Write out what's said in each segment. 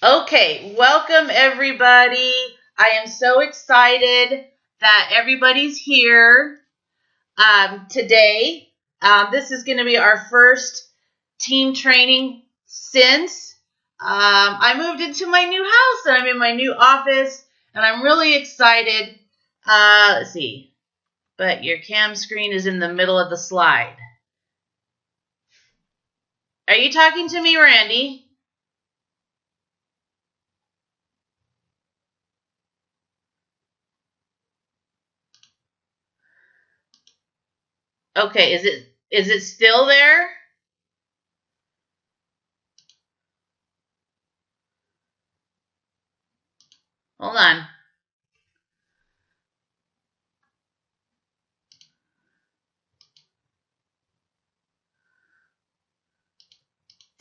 Okay, welcome everybody. I am so excited that everybody's here today. This is going to be our first team training since I moved into my new house and I'm in my new office and I'm really excited. Let's see, but your cam screen is in the middle of the slide. Are you talking to me, Randy? Okay, is it still there? Hold on.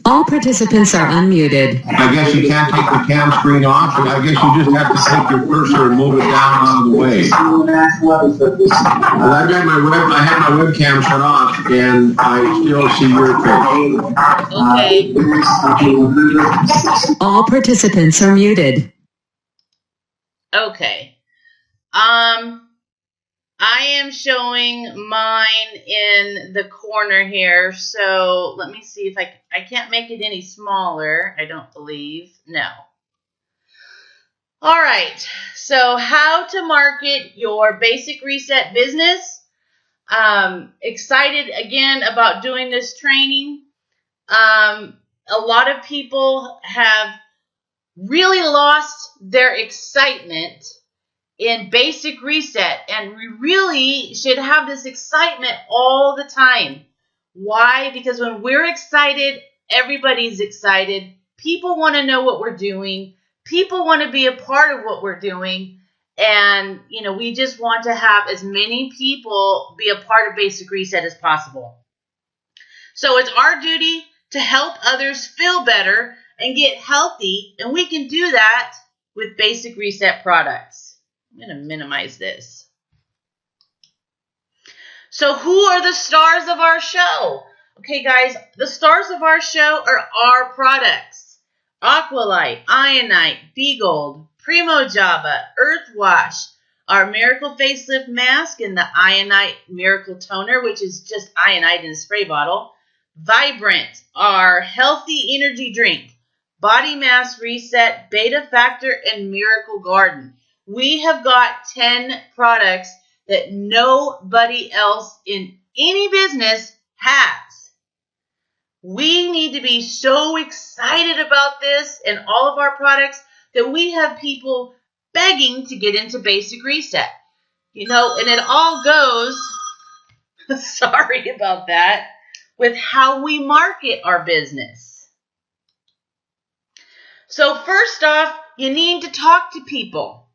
All participants are unmuted. I guess you can't take the cam screen off, and I guess you just have to take your cursor and move it down out of the way. Well, I had my webcam shut off, and I still see your face. Okay. All participants are muted. Okay. I am showing mine in the corner here, so let me see if I can't make it any smaller, I don't believe. No. All right, so how to market your Basic Reset business. Excited again about doing this training. A lot of people have really lost their excitement in Basic Reset, and we really should have this excitement all the time. Why? Because when we're excited, everybody's excited. People want to know what we're doing. People want to be a part of what we're doing. And, we just want to have as many people be a part of Basic Reset as possible. So it's our duty to help others feel better and get healthy, and we can do that with Basic Reset products. I'm going to minimize this. So who are the stars of our show? Okay, guys, the stars of our show are our products. Aqualite, Ionite, B-Gold, Primo Java, Earth Wash, our Miracle Facelift Mask, and the Ionite Miracle Toner, which is just Ionite in a spray bottle. Vibrant, our Healthy Energy Drink, Body Mass Reset, Beta Factor, and Miracle Garden. We have got 10 products that nobody else in any business has. We need to be so excited about this and all of our products that we have people begging to get into Basic Reset. And it all goes, sorry about that, with how we market our business. So first off, you need to talk to people.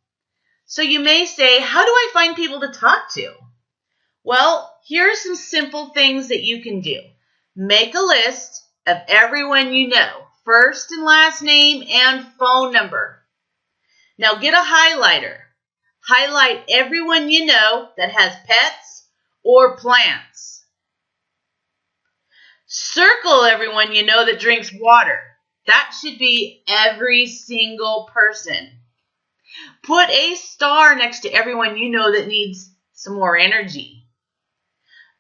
So you may say, how do I find people to talk to? Well, here are some simple things that you can do. Make a list of everyone you know, first and last name and phone number. Now get a highlighter. Highlight everyone you know that has pets or plants. Circle everyone you know that drinks water. That should be every single person. Put a star next to everyone you know that needs some more energy.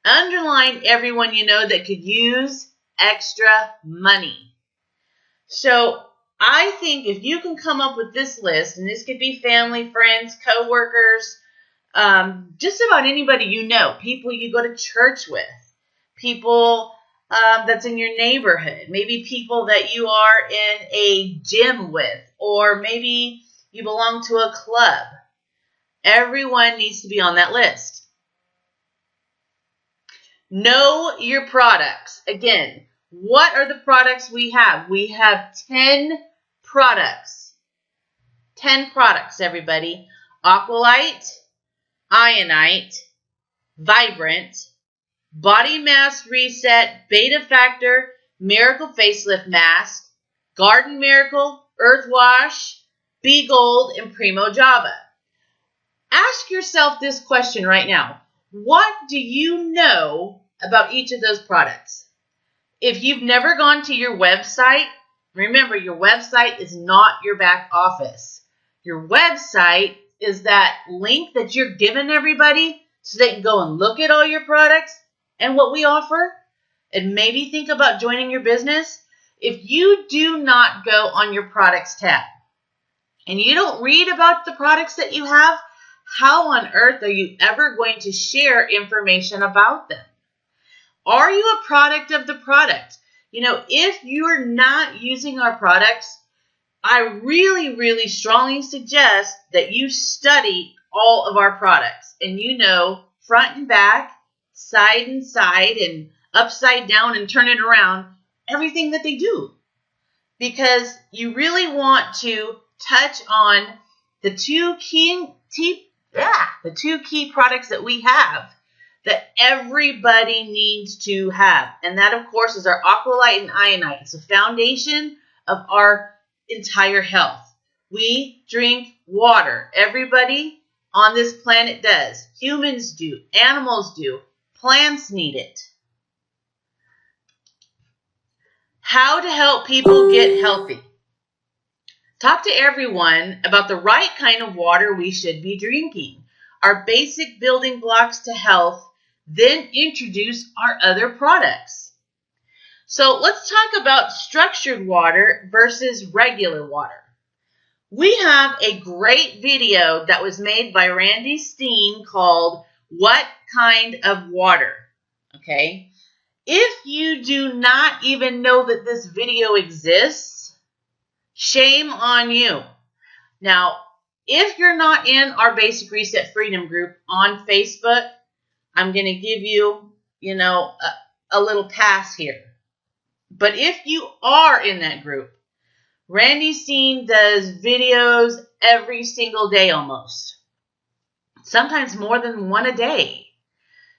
Underline everyone you know that could use extra money. So I think if you can come up with this list, and this could be family, friends, co-workers, just about anybody you know, people you go to church with, people that's in your neighborhood, maybe people that you are in a gym with, or maybe you belong to a club. Everyone needs to be on that list. Know your products. Again, what are the products we have? We have 10 products. 10 products, everybody. Aqualite, Ionite, Vibrant, Body Mass Reset, Beta Factor, Miracle Facelift Mask, Garden Miracle, Earth Wash, B-Gold, and Primo Java. Ask yourself this question right now. What do you know about each of those products? If you've never gone to your website Remember, your website is not your back office. Your website is that link that you're giving everybody so they can go and look at all your products and what we offer and maybe think about joining your business. If you do not go on your products tab and you don't read about the products that you have, how on earth are you ever going to share information about them? Are you a product of the product? If you're not using our products, I really, really strongly suggest that you study all of our products and front and back, side and side, and upside down and turn it around, everything that they do. Because you really want to touch on the two key products that we have that everybody needs to have. And that, of course, is our Aqualyte and Ionite. It's the foundation of our entire health. We drink water. Everybody on this planet does. Humans do. Animals do. Plants need it. How to help people get healthy. Talk to everyone about the right kind of water we should be drinking. Our basic building blocks to health, then introduce our other products. So let's talk about structured water versus regular water. We have a great video that was made by Randy Steen called What Kind of Water? Okay. If you do not even know that this video exists, shame on you. Now, if you're not in our Basic Reset Freedom group on Facebook, I'm going to give you, a little pass here. But if you are in that group, Randy Steen does videos every single day almost. Sometimes more than one a day.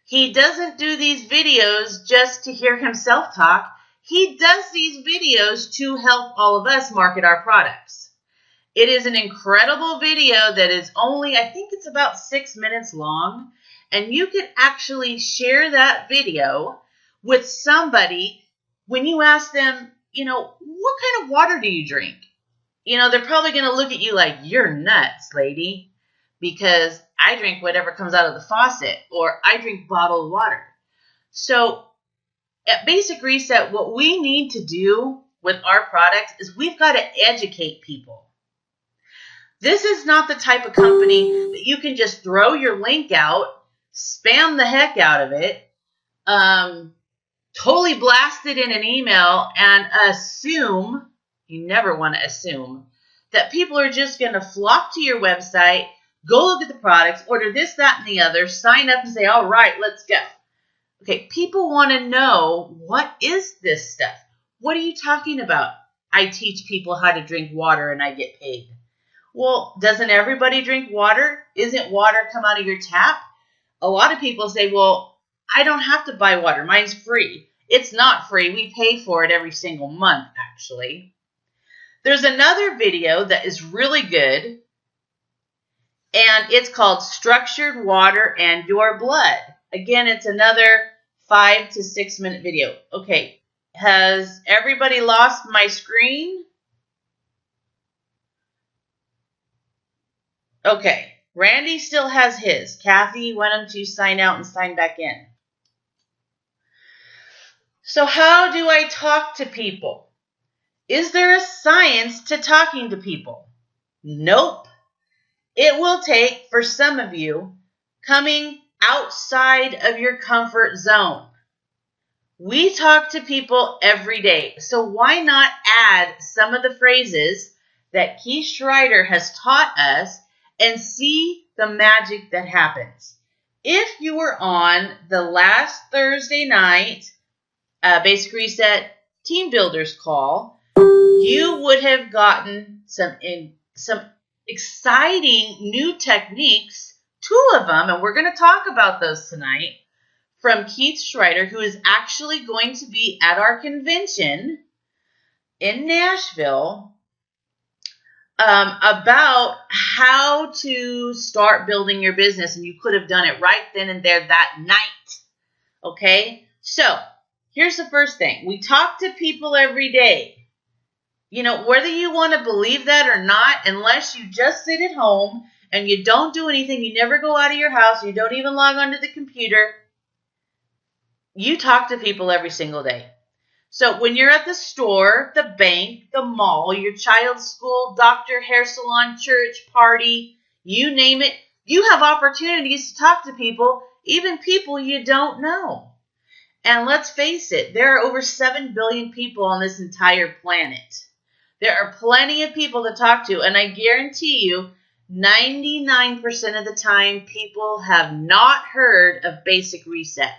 He doesn't do these videos just to hear himself talk. He does these videos to help all of us market our products. It is an incredible video that is only, I think it's about 6 minutes long. And you could actually share that video with somebody when you ask them, what kind of water do you drink? They're probably going to look at you like, you're nuts, lady, because I drink whatever comes out of the faucet, or I drink bottled water. So at Basic Reset, what we need to do with our products is we've got to educate people. This is not the type of company that you can just throw your link out, spam the heck out of it, totally blast it in an email, and assume, you never want to assume, that people are just going to flock to your website, go look at the products, order this, that, and the other, sign up and say, all right, let's go. Okay, people want to know, what is this stuff? What are you talking about? I teach people how to drink water and I get paid. Well, doesn't everybody drink water? Isn't water come out of your tap? A lot of people say, well, I don't have to buy water. Mine's free. It's not free. We pay for it every single month, actually. There's another video that is really good, and it's called Structured Water and Your Blood. Again, it's another 5 to 6 minute video. Okay, has everybody lost my screen? Okay, Randy still has his. Kathy, why don't you sign out and sign back in? So how do I talk to people? Is there a science to talking to people? Nope. It will take, for some of you, coming outside of your comfort zone. We talk to people every day, so why not add some of the phrases that Keith Schreider has taught us and see the magic that happens? If you were on the last Thursday night Basic Reset Team Builders call, you would have gotten some exciting new techniques, 2 of them, and we're going to talk about those tonight, from Keith Schreider, who is actually going to be at our convention in Nashville, about how to start building your business, and you could have done it right then and there that night. Okay, so here's the first thing. We talk to people every day. Whether you want to believe that or not, unless you just sit at home and you don't do anything, you never go out of your house, you don't even log onto the computer, you talk to people every single day. So when you're at the store, the bank, the mall, your child's school, doctor, hair salon, church, party, you name it, you have opportunities to talk to people, even people you don't know. And let's face it, there are over 7 billion people on this entire planet. There are plenty of people to talk to, and I guarantee you, 99% of the time, people have not heard of Basic Reset.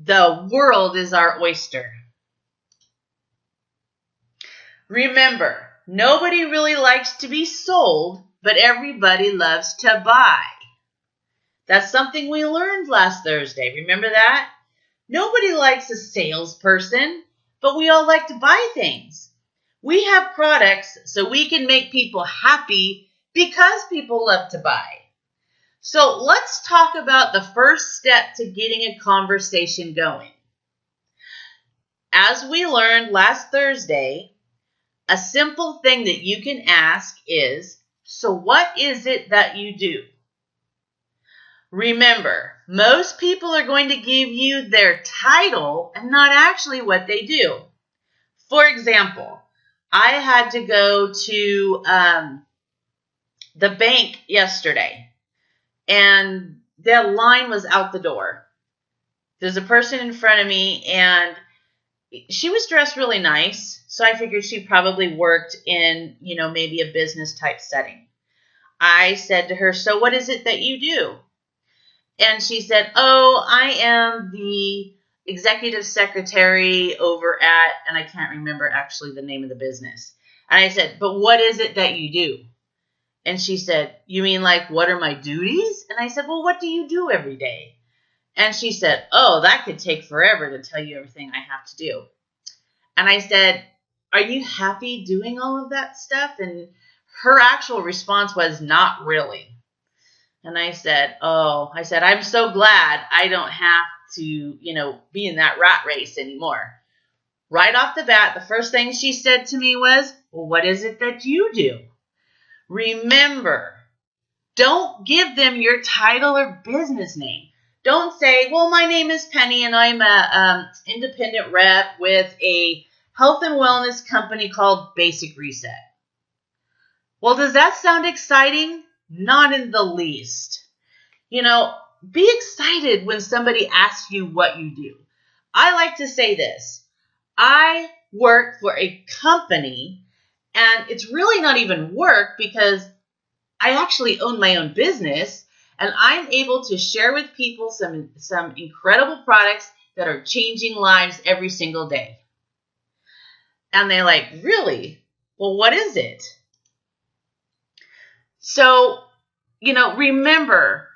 The world is our oyster. Remember, nobody really likes to be sold, but everybody loves to buy. That's something we learned last Thursday. Remember that? Nobody likes a salesperson, but we all like to buy things. We have products so we can make people happy because people love to buy. So let's talk about the first step to getting a conversation going. As we learned last Thursday, a simple thing that you can ask is, so what is it that you do? Remember, most people are going to give you their title and not actually what they do. For example, I had to go to the bank yesterday, and the line was out the door. There's a person in front of me, and she was dressed really nice, so I figured she probably worked in, maybe a business type setting. I said to her, so what is it that you do? And she said, oh, I am the executive secretary over at, and I can't remember actually the name of the business. And I said, but what is it that you do? And she said, you mean like, what are my duties? And I said, well, what do you do every day? And she said, oh, that could take forever to tell you everything I have to do. And I said, are you happy doing all of that stuff? And her actual response was, not really. And I said, I'm so glad I don't have to, be in that rat race anymore. Right off the bat, the first thing she said to me was, well, what is it that you do? Remember, don't give them your title or business name. Don't say, well, my name is Penny and I'm an independent rep with a health and wellness company called Basic Reset. Well, does that sound exciting? Not in the least. Be excited when somebody asks you what you do. I like to say this. I work for a company, and it's really not even work because I actually own my own business, and I'm able to share with people some incredible products that are changing lives every single day. And they're like, really? Well, what is it? So, remember,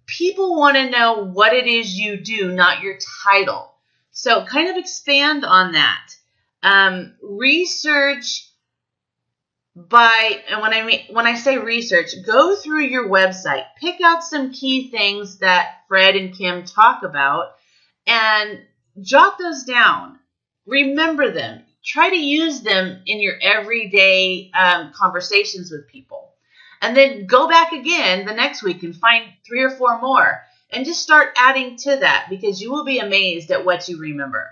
people want to know what it is you do, not your title. So kind of expand on that. Research and when I say research, go through your website, pick out some key things that Fred and Kim talk about, and jot those down. Remember them. Try to use them in your everyday conversations with people. And then go back again the next week and find 3 or 4 more. And just start adding to that because you will be amazed at what you remember.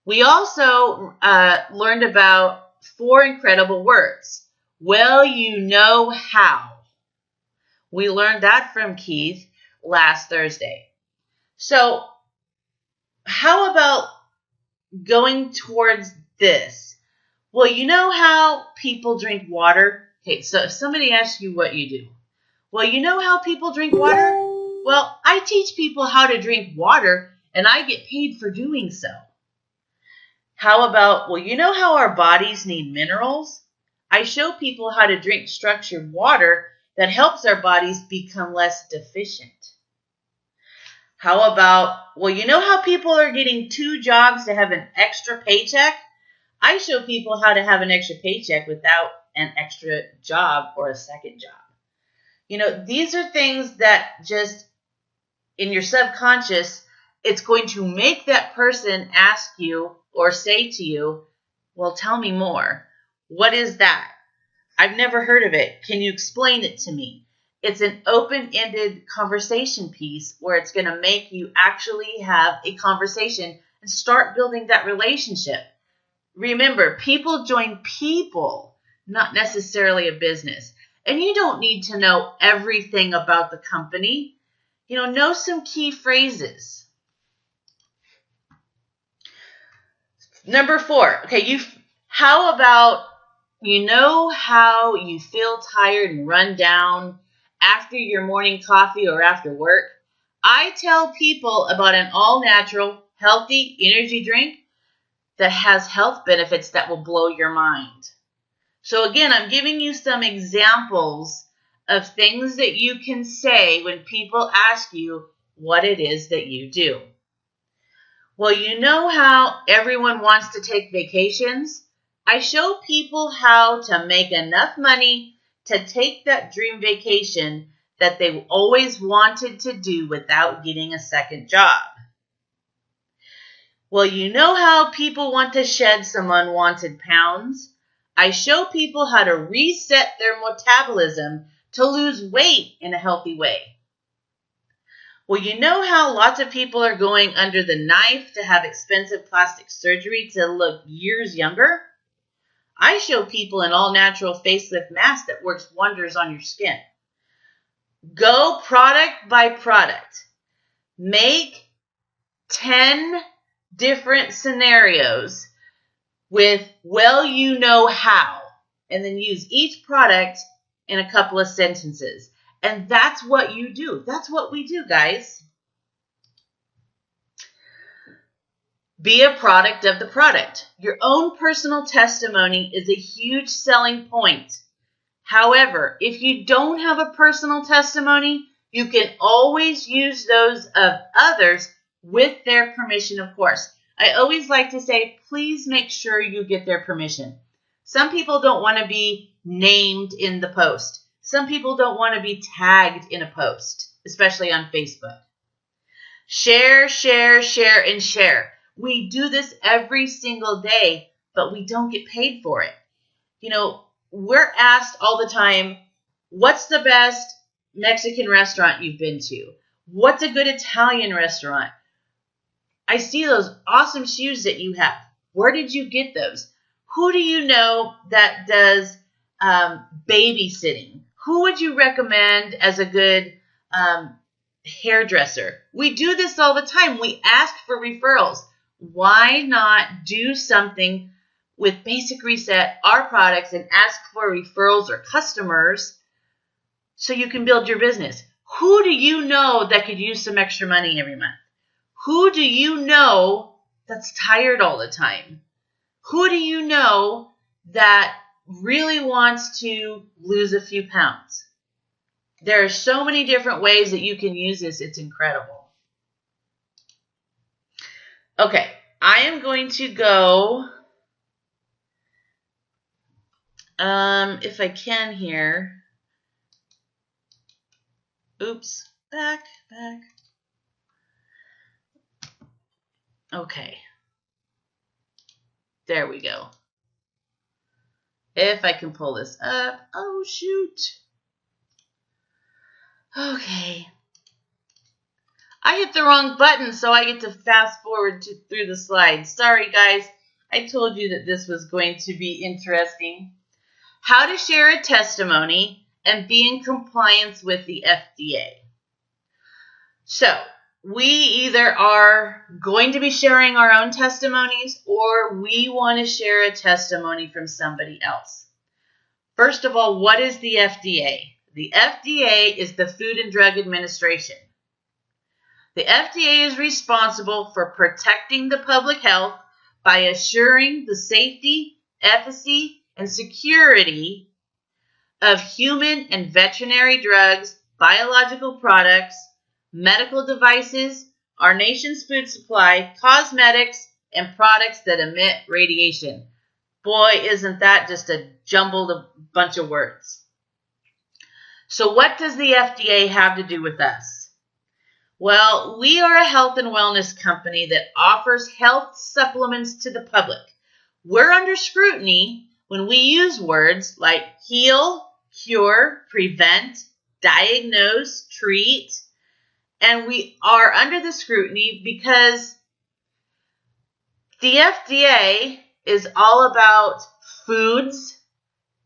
We also learned about 4 incredible words. Well, you know how. We learned that from Keith last Thursday. So how about going towards this? Well, you know how people drink water? Okay, so if somebody asks you what you do, well, you know how people drink water? Well, I teach people how to drink water, and I get paid for doing so. How about, well, you know how our bodies need minerals? I show people how to drink structured water that helps our bodies become less deficient. How about, well, you know how people are getting 2 jobs to have an extra paycheck? I show people how to have an extra paycheck without an extra job or a second job. These are things that just in your subconscious, it's going to make that person ask you or say to you, Well, tell me more. What is that? I've never heard of it. Can you explain it to me? It's an open-ended conversation piece where it's going to make you actually have a conversation and start building that relationship. Remember, people join people, not necessarily a business. And you don't need to know everything about the company. Know some key phrases. Number 4. Okay, how about how you feel tired and run down after your morning coffee or after work? I tell people about an all-natural, healthy energy drink that has health benefits that will blow your mind. So again, I'm giving you some examples of things that you can say when people ask you what it is that you do. Well, you know how everyone wants to take vacations? I show people how to make enough money to take that dream vacation that they always wanted to do without getting a second job. Well, you know how people want to shed some unwanted pounds? I show people how to reset their metabolism to lose weight in a healthy way. Well, you know how lots of people are going under the knife to have expensive plastic surgery to look years younger? I show people an all-natural facelift mask that works wonders on your skin. Go product by product. Make 10 different scenarios with you know how, and then use each product in a couple of sentences. And that's what you do. That's what we do, guys. Be a product of the product. Your own personal testimony is a huge selling point. However, if you don't have a personal testimony, you can always use those of others with their permission, of course. I always like to say, please make sure you get their permission. Some people don't want to be named in the post. Some people don't want to be tagged in a post, especially on Facebook. Share, share, share, and share. We do this every single day, but we don't get paid for it. We're asked all the time, what's the best Mexican restaurant you've been to? What's a good Italian restaurant? I see those awesome shoes that you have. Where did you get those? Who do you know that does babysitting? Who would you recommend as a good hairdresser? We do this all the time. We ask for referrals. Why not do something with Basic Reset, our products, and ask for referrals or customers so you can build your business? Who do you know that could use some extra money every month? Who do you know that's tired all the time? Who do you know that really wants to lose a few pounds? There are so many different ways that you can use this. It's incredible. Okay, I am going to go, if I can here. Oops, back. Okay. There we go. If I can pull this up. Oh, shoot. Okay. I hit the wrong button, so I get to fast forward through the slides. Sorry, guys. I told you that this was going to be interesting. How to share a testimony and be in compliance with the FDA. So, we either are going to be sharing our own testimonies or we want to share a testimony from somebody else. First of all, what is the FDA? The FDA is the Food and Drug Administration. The FDA is responsible for protecting the public health by assuring the safety, efficacy, and security of human and veterinary drugs, biological products, medical devices, our nation's food supply, cosmetics, and products that emit radiation. Boy, isn't that just a jumbled bunch of words. So what does the FDA have to do with us? Well, we are a health and wellness company that offers health supplements to the public. We're under scrutiny when we use words like heal, cure, prevent, diagnose, treat, and we are under the scrutiny because the FDA is all about foods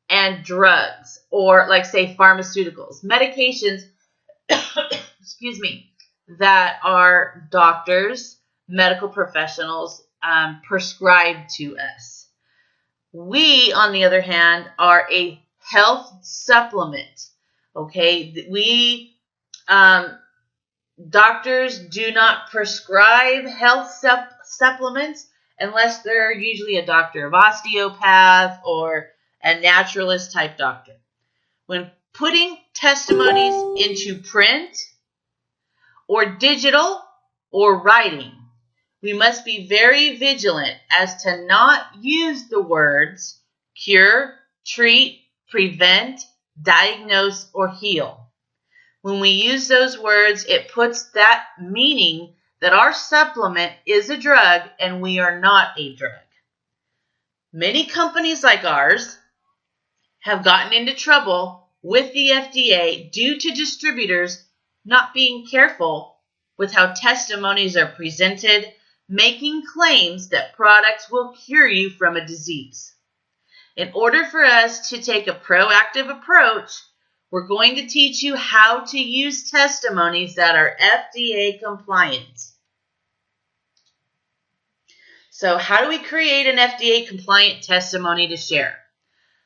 and drugs, or like say pharmaceuticals, medications, excuse me, that are doctors, medical professionals prescribe to us. We, on the other hand, are a health supplement. Okay, we doctors do not prescribe health supplements unless they're usually a doctor of osteopath or a naturalist type doctor. When putting testimonies into print or digital or writing, we must be very vigilant as to not use the words cure, treat, prevent, diagnose, or heal. When we use those words, it puts that meaning that our supplement is a drug and we are not a drug. Many companies like ours have gotten into trouble with the FDA due to distributors not being careful with how testimonies are presented, making claims that products will cure you from a disease. In order for us to take a proactive approach, we're going to teach you how to use testimonies that are FDA compliant. So how do we create an FDA compliant testimony to share?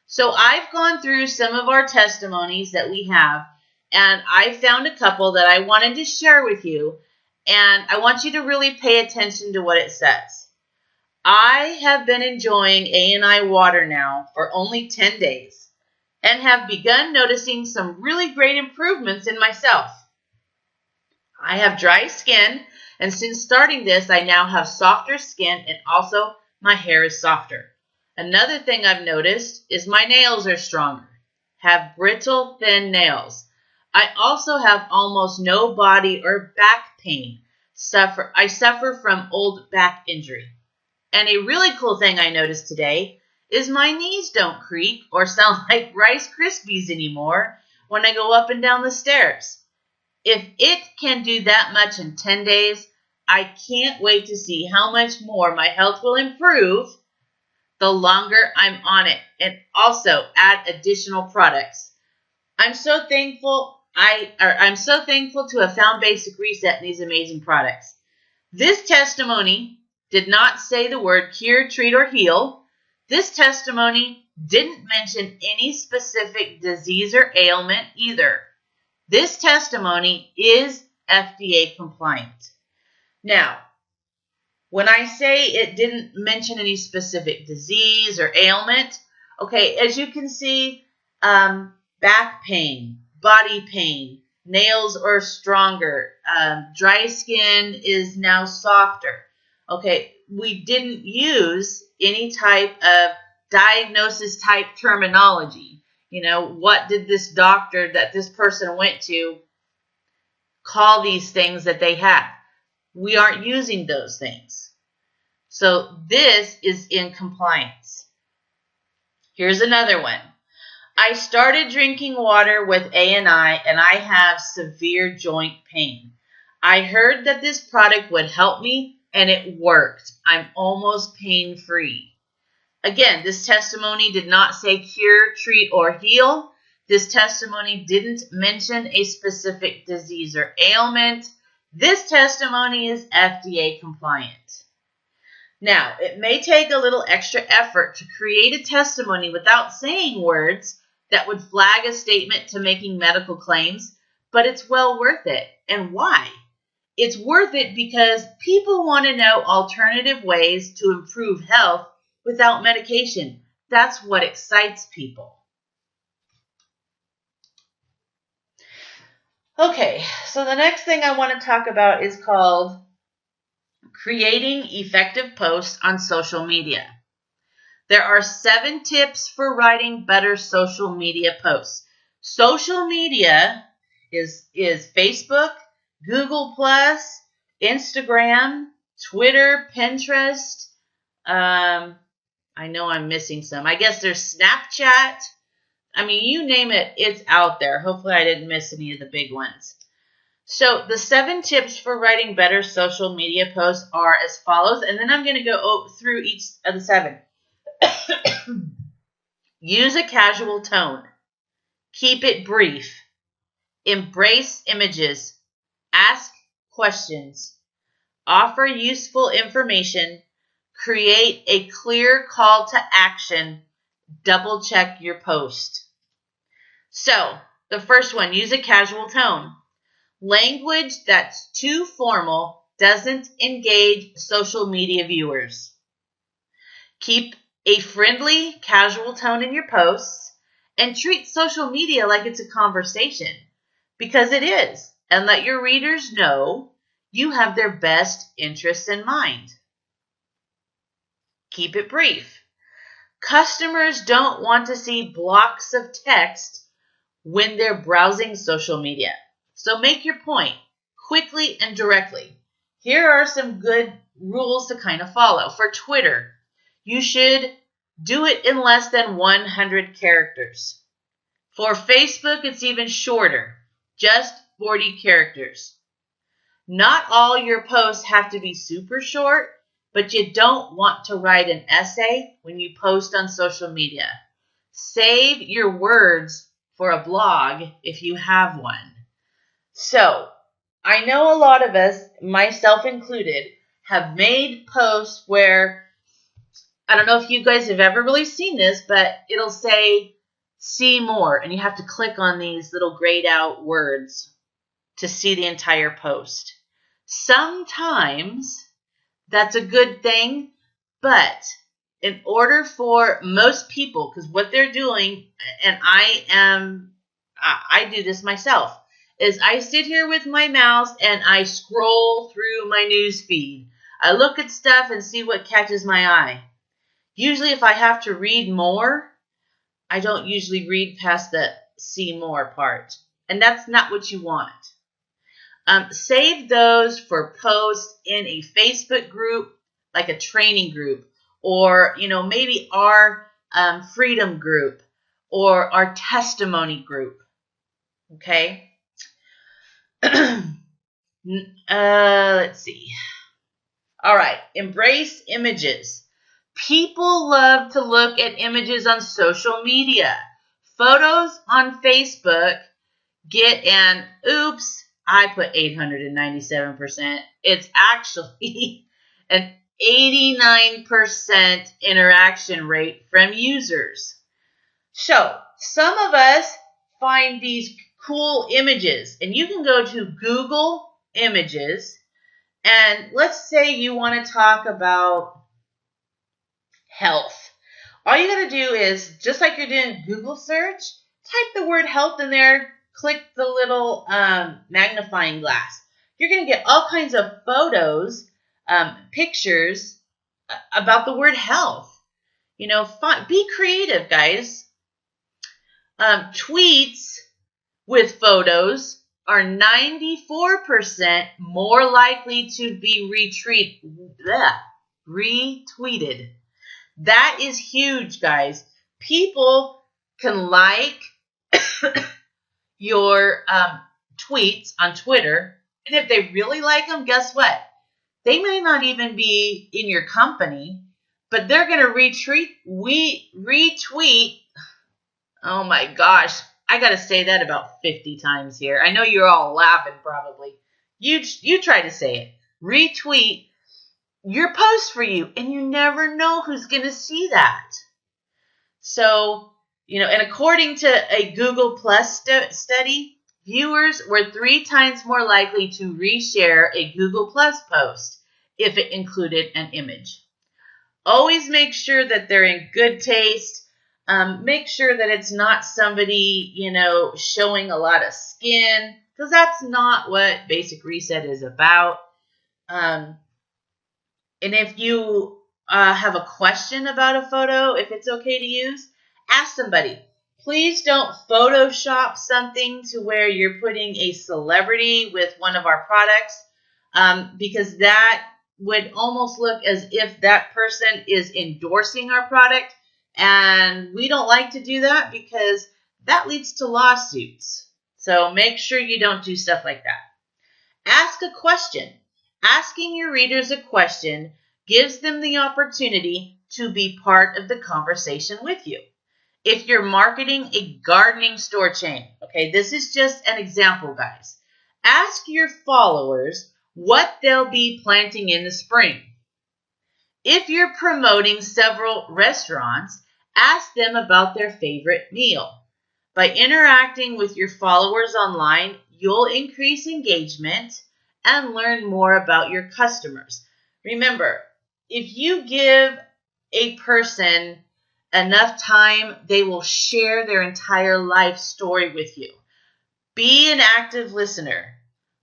So I've gone through some of our testimonies that we have, and I found a couple that I wanted to share with you, and I want you to really pay attention to what it says. I have been enjoying ANI water now for only 10 days and have begun noticing some really great improvements in myself. I have dry skin, and since starting this, I now have softer skin, and also my hair is softer. Another thing I've noticed is my nails are stronger, have brittle, thin nails. I also have almost no body or back pain. I suffer from old back injury. And a really cool thing I noticed today is my knees don't creak or sound like Rice Krispies anymore when I go up and down the stairs. If it can do that much in 10 days, I can't wait to see how much more my health will improve the longer I'm on it, and also add additional products. I'm so thankful to have found Basic Reset in these amazing products. This testimony did not say the word cure, treat, or heal. This testimony didn't mention any specific disease or ailment either. This testimony is FDA compliant. Now, when I say it didn't mention any specific disease or ailment, okay, as you can see, back pain, body pain, nails are stronger, dry skin is now softer. Okay, we didn't use any type of diagnosis type terminology. You know, what did this doctor that this person went to call these things that they had? We aren't using those things. So this is in compliance. Here's another one. I started drinking water with ANI and I have severe joint pain. I heard that this product would help me and it worked. I'm almost pain-free. Again, this testimony did not say cure, treat, or heal. This testimony didn't mention a specific disease or ailment. This testimony is FDA compliant. Now, it may take a little extra effort to create a testimony without saying words that would flag a statement to making medical claims, but it's well worth it. And why? It's worth it because people want to know alternative ways to improve health without medication. That's what excites people. Okay, so the next thing I want to talk about is called creating effective posts on social media. There are 7 tips for writing better social media posts. Social media is Facebook, Google+, Instagram, Twitter, Pinterest. I know I'm missing some. I guess there's Snapchat. I mean, you name it, it's out there. Hopefully I didn't miss any of the big ones. So the 7 tips for writing better social media posts are as follows, and then I'm going to go through each of the 7. Use a casual tone. Keep it brief. Embrace images. Ask questions. Offer useful information. Create a clear call to action. Double check your post. So, the first one, use a casual tone. Language that's too formal doesn't engage social media viewers. Keep a friendly, casual tone in your posts and treat social media like it's a conversation, because it is, and let your readers know you have their best interests in mind. Keep it brief. Customers don't want to see blocks of text when they're browsing social media. So make your point quickly and directly. Here are some good rules to kind of follow. For Twitter, you should do it in less than 100 characters. For Facebook, it's even shorter, just 40 characters. Not all your posts have to be super short, but you don't want to write an essay when you post on social media. Save your words for a blog if you have one. So, I know a lot of us, myself included, have made posts where, I don't know if you guys have ever really seen this, but it'll say, see more, and you have to click on these little grayed out words to see the entire post. Sometimes that's a good thing, but in order for most people, because what they're doing, and I do this myself, is I sit here with my mouse and I scroll through my news feed. I look at stuff and see what catches my eye. Usually if I have to read more, I don't usually read past the see more part. And that's not what you want. Save those for posts in a Facebook group, like a training group, or maybe our freedom group or our testimony group. Okay? Let's see. All right. Embrace images. People love to look at images on social media. Photos on Facebook get an, oops, I put 897%. It's actually an 89% interaction rate from users. So, some of us find these cool images, and you can go to Google Images, and let's say you want to talk about health. All you got to do is, just like you're doing Google search, type the word health in there, click the little magnifying glass. You're going to get all kinds of photos, pictures about the word health. Be creative, guys. Tweets with photos are 94% more likely to be retweeted. That is huge, guys. People can like your tweets on Twitter, and if they really like them, guess what? They may not even be in your company, but they're going to retweet. Oh my gosh, I got to say that about 50 times here. I know you're all laughing probably. You try to say it. Retweet your post for you, and you never know who's going to see that. So, and according to a Google Plus study, viewers were 3 times more likely to reshare a Google Plus post if it included an image. Always make sure that they're in good taste. Make sure that it's not somebody, showing a lot of skin, because that's not what Basic Reset is about. And if you have a question about a photo, if it's okay to use, ask somebody. Please don't Photoshop something to where you're putting a celebrity with one of our products, because that would almost look as if that person is endorsing our product, and we don't like to do that because that leads to lawsuits. So make sure you don't do stuff like that. Ask a question. Asking your readers a question gives them the opportunity to be part of the conversation with you. If you're marketing a gardening store chain, okay, this is just an example, guys. Ask your followers what they'll be planting in the spring. If you're promoting several restaurants, ask them about their favorite meal. By interacting with your followers online, you'll increase engagement and learn more about your customers. Remember, if you give a person enough time, they will share their entire life story with you. Be an active listener.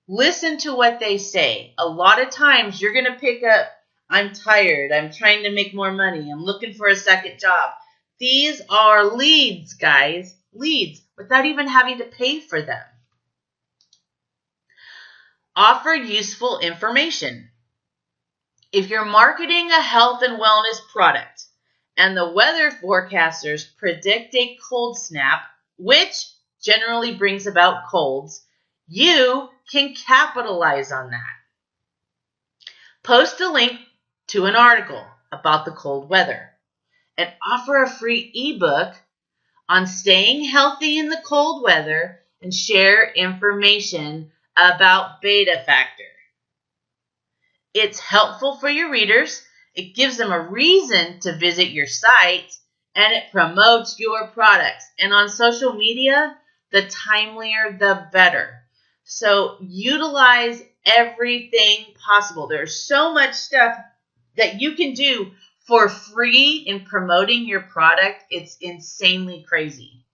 Listen to what they say. A lot of times you're going to pick up, I'm tired, I'm trying to make more money, I'm looking for a second job. These are leads, guys. Leads, without even having to pay for them. Offer useful information. If you're marketing a health and wellness product and the weather forecasters predict a cold snap, which generally brings about colds, you can capitalize on that. Post a link to an article about the cold weather and offer a free ebook on staying healthy in the cold weather and share information about beta factor. It's helpful for your readers, it gives them a reason to visit your site, and it promotes your products. And on social media, the timelier the better. So utilize everything possible. There's so much stuff that you can do for free in promoting your product. It's insanely crazy.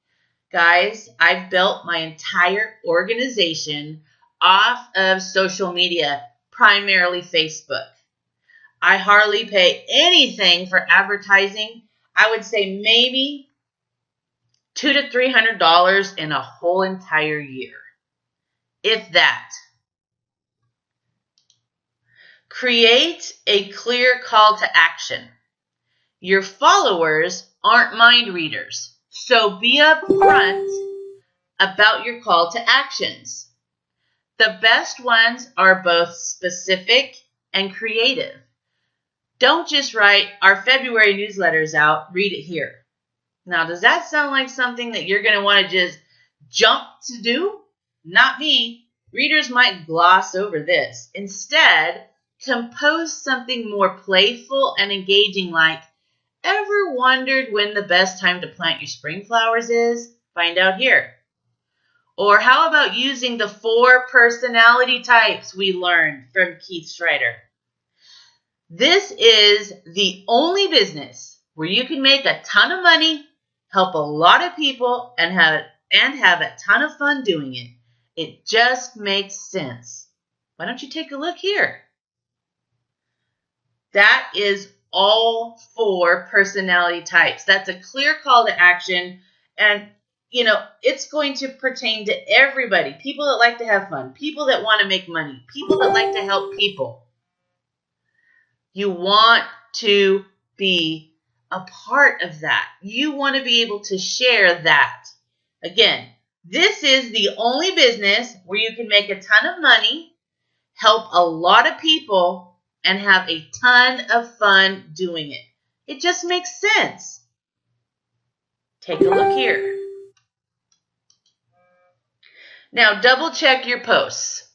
Guys, I've built my entire organization off of social media, primarily Facebook. I hardly pay anything for advertising. I would say maybe $200 to $300 in a whole entire year, if that. Create a clear call to action. Your followers aren't mind readers, so be upfront about your call to actions. The best ones are both specific and creative. Don't just write, our February newsletter's out, read it here. Now, does that sound like something that you're going to want to just jump to do? Not me. Readers might gloss over this. Instead, compose something more playful and engaging like, ever wondered when the best time to plant your spring flowers is? Find out here. Or how about using the 4 personality types we learned from Keith Strider? This is the only business where you can make a ton of money, help a lot of people, and have a ton of fun doing it. It just makes sense. Why don't you take a look here? That is all 4 personality types. That's a clear call to action, and it's going to pertain to everybody. People that like to have fun, people that want to make money, people that like to help people. You want to be a part of that. You want to be able to share that. Again, this is the only business where you can make a ton of money, help a lot of people, and have a ton of fun doing it. It just makes sense. Take a look here. Now, double check your posts.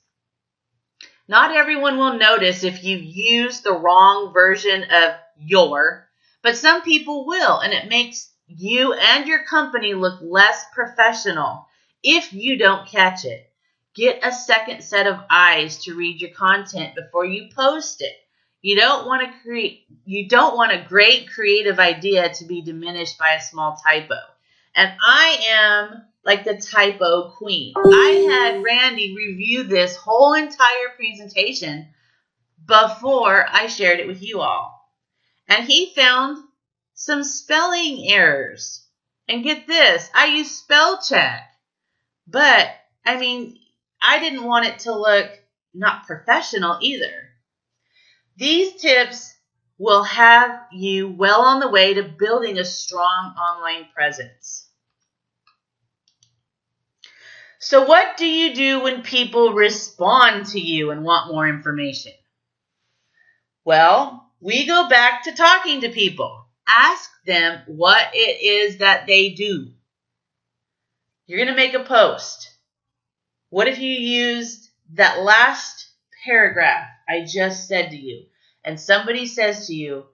Not everyone will notice if you use the wrong version of your, but some people will, and it makes you and your company look less professional if you don't catch it. Get a second set of eyes to read your content before you post it. You don't want a great creative idea to be diminished by a small typo. And I am like the typo queen. I had Randy review this whole entire presentation before I shared it with you all. And he found some spelling errors. And get this, I use spell check. But, I didn't want it to look not professional either. These tips will have you well on the way to building a strong online presence. So what do you do when people respond to you and want more information? Well, we go back to talking to people. Ask them what it is that they do. You're going to make a post. What if you used that last paragraph I just said to you, and somebody says to you,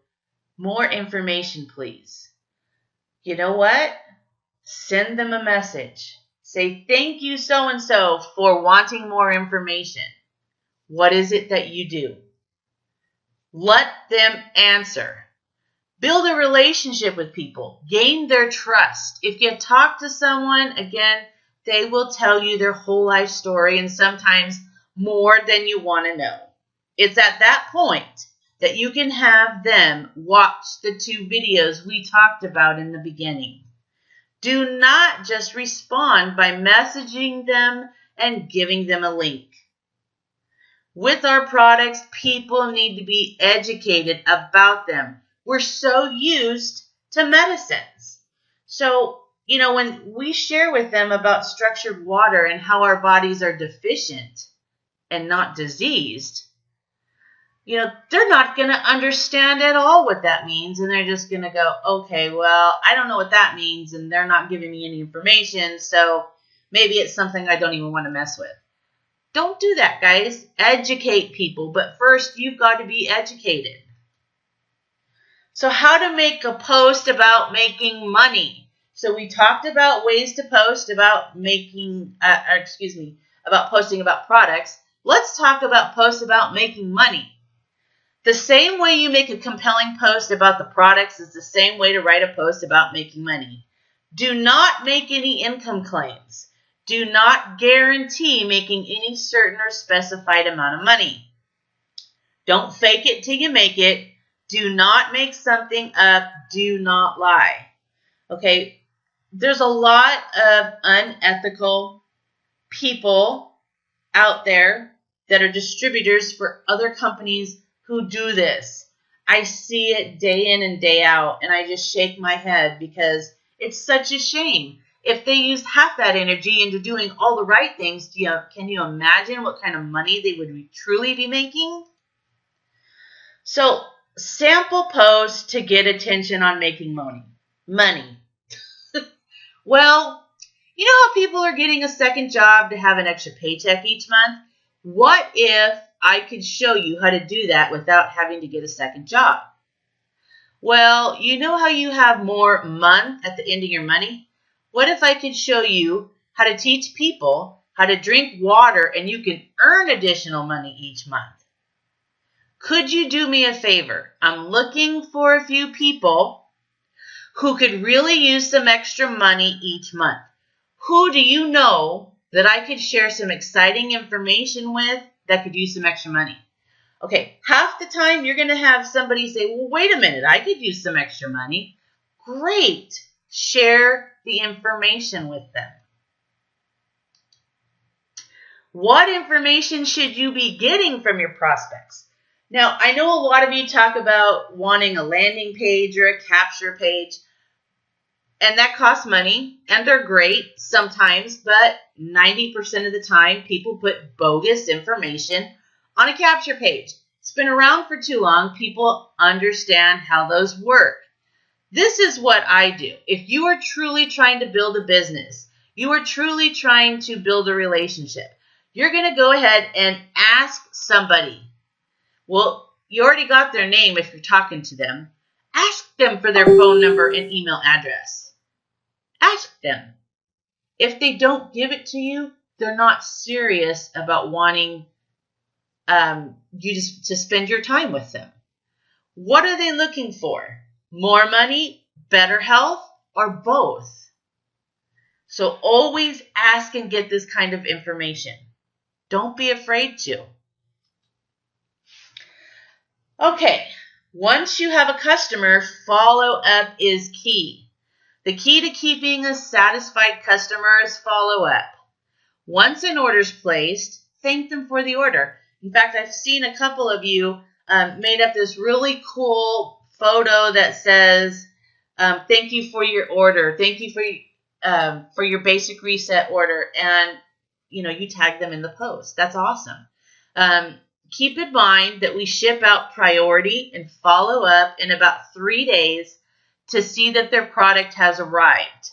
more information, please? You know what? Send them a message. Say, thank you so-and-so for wanting more information. What is it that you do? Let them answer. Build a relationship with people. Gain their trust. If you talk to someone, again, they will tell you their whole life story and sometimes more than you want to know. It's at that point that you can have them watch the 2 videos we talked about in the beginning. Do not just respond by messaging them and giving them a link. With our products, people need to be educated about them. We're so used to medicines. So, when we share with them about structured water and how our bodies are deficient and not diseased, they're not going to understand at all what that means. And they're just going to go, okay, well, I don't know what that means. And they're not giving me any information. So maybe it's something I don't even want to mess with. Don't do that, guys. Educate people. But first, you've got to be educated. So how to make a post about making money. So we talked about ways to post about about posting about products. Let's talk about posts about making money. The same way you make a compelling post about the products is the same way to write a post about making money. Do not make any income claims. Do not guarantee making any certain or specified amount of money. Don't fake it till you make it. Do not make something up. Do not lie. Okay, there's a lot of unethical people out there that are distributors for other companies who do this. I see it day in and day out, and I just shake my head because it's such a shame. If they used half that energy into doing all the right things, can you imagine what kind of money they would truly be making? So, sample posts to get attention on making money. Well, you know how people are getting a second job to have an extra paycheck each month? What if I could show you how to do that without having to get a second job? Well, you know how you have more month at the end of your money? What if I could show you how to teach people how to drink water and you can earn additional money each month? Could you do me a favor? I'm looking for a few people who could really use some extra money each month. Who do you know that I could share some exciting information with that could use some extra money? Okay, half the time you're going to have somebody say, well, wait a minute, I could use some extra money. Great. Share the information with them. What information should you be getting from your prospects? Now, I know a lot of you talk about wanting a landing page or a capture page, and that costs money, and they're great sometimes, but 90% of the time, people put bogus information on a capture page. It's been around for too long. People understand how those work. This is what I do. If you are truly trying to build a business, you are truly trying to build a relationship, you're going to go ahead and ask somebody. Well, you already got their name if you're talking to them. Ask them for their phone number and email address. Ask them. If they don't give it to you, they're not serious about wanting you to spend your time with them. What are they looking for? More money, better health, or both? So always ask and get this kind of information. Don't be afraid to. Okay, once you have a customer, follow up is key. The key to keeping a satisfied customer is follow up. Once an order is placed, thank them for the order. In fact, I've seen a couple of you made up this really cool photo that says, thank you for your order. Thank you for your basic reset order. And, you tag them in the post. That's awesome. Keep in mind that we ship out priority and follow up in about 3 days to see that their product has arrived.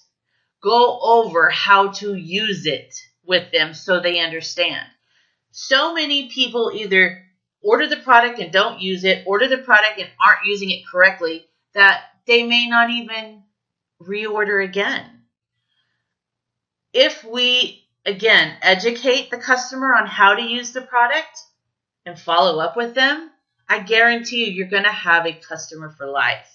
Go over how to use it with them so they understand. So many people either order the product and don't use it, order the product and aren't using it correctly, that they may not even reorder again. If we, again, educate the customer on how to use the product and follow up with them, I guarantee you, you're going to have a customer for life.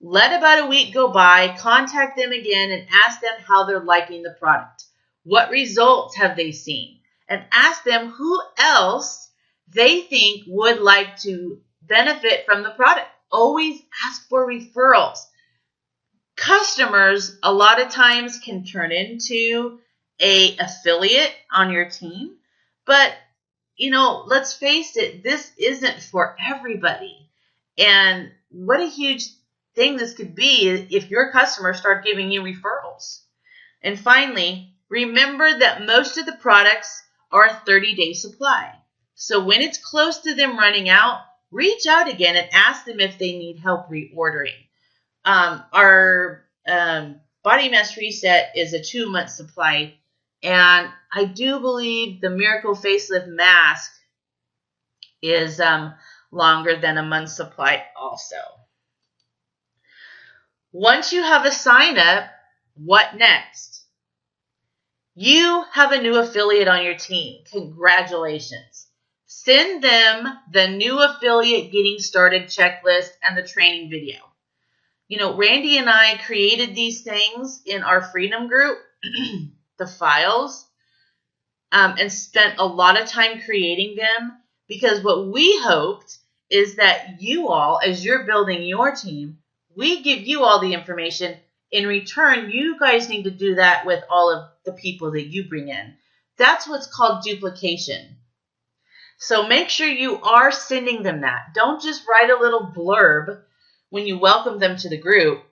Let about a week go by, contact them again, and ask them how they're liking the product. What results have they seen? And ask them who else they think would like to benefit from the product. Always ask for referrals. Customers a lot of times can turn into an affiliate on your team, but let's face it, this isn't for everybody. And what a huge thing this could be if your customers start giving you referrals. And finally, remember that most of the products are a 30-day supply. So when it's close to them running out, reach out again and ask them if they need help reordering. Our Body Mass Reset is a 2-month supply, and I do believe the Miracle Facelift Mask is longer than a month's supply also. Once you have a sign up, what next? You have a new affiliate on your team. Congratulations. Send them the new affiliate getting started checklist and the training video. Randy and I created these things in our Freedom group, the files, and spent a lot of time creating them, because what we hoped is that you all, as you're building your team, we give you all the information. In return, you guys need to do that with all of the people that you bring in. That's what's called duplication. So make sure you are sending them that. Don't just write a little blurb when you welcome them to the group.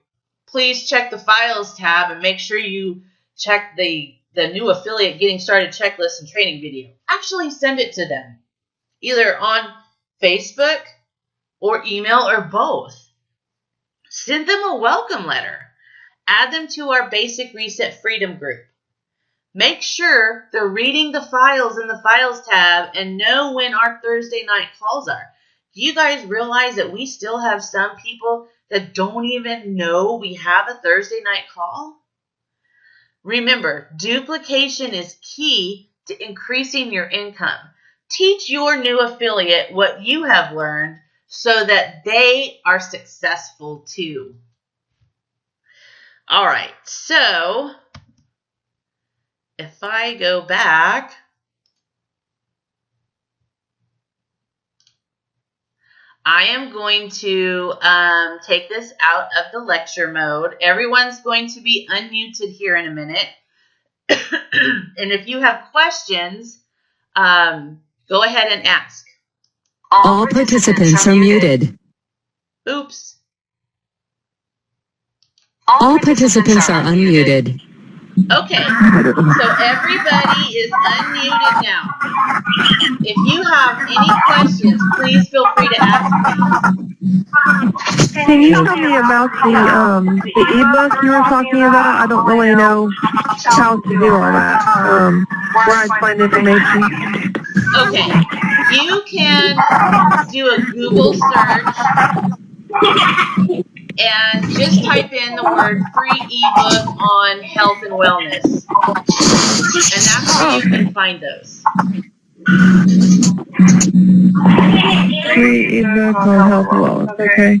Please check the files tab and make sure you check the new affiliate getting started checklist and training video. Actually send it to them, either on Facebook or email or both. Send them a welcome letter. Add them to our Basic Reset Freedom group. Make sure they're reading the files in the files tab and know when our Thursday night calls are. Do you guys realize that we still have some people that don't even know we have a Thursday night call? Remember, duplication is key to increasing your income. Teach your new affiliate what you have learned so that they are successful too. All right, so if I go back, I am going to take this out of the lecture mode. Everyone's going to be unmuted here in a minute. And if you have questions, go ahead and ask. All participants are muted. Oops. All participants are unmuted. Okay, so everybody is unmuted now. If you have any questions, please feel free to ask me. Can you tell me about the ebook you were talking about? I don't really know how to do all that. Where I'd find information. Okay, you can do a Google search and just type in the word free ebook on health and wellness. And that's where you can find those. Free ebook on health and wellness, okay.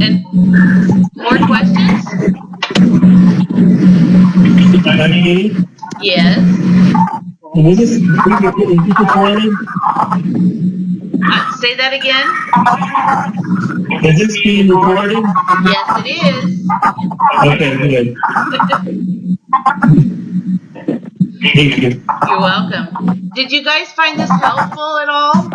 And more questions? Yes. Is this recorded? Say that again. Is this being recorded? Yes, it is. Okay, good. Thank you. You're welcome. Did you guys find this helpful at all?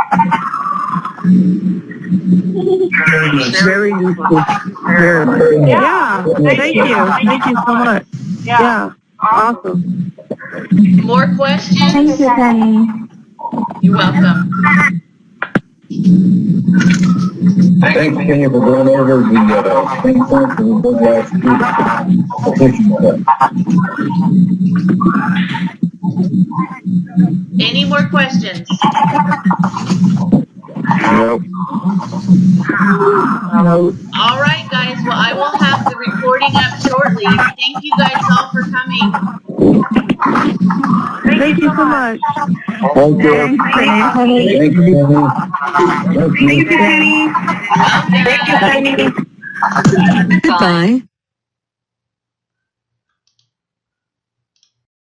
Very much. Very useful. Very much. Yeah. Thank you. Thank you so much. Yeah. Awesome. More questions? Thank you, Penny. You're welcome. Thanks, Kenny, for going over the pain points of the last week. Any more questions? Nope. All right, guys. Well, I will have the recording up shortly. Thank you guys all for coming. Thank you so much. Thank you. Thanks, Penny. Thank you, Kenny. Thank you, Penny. Welcome. Goodbye.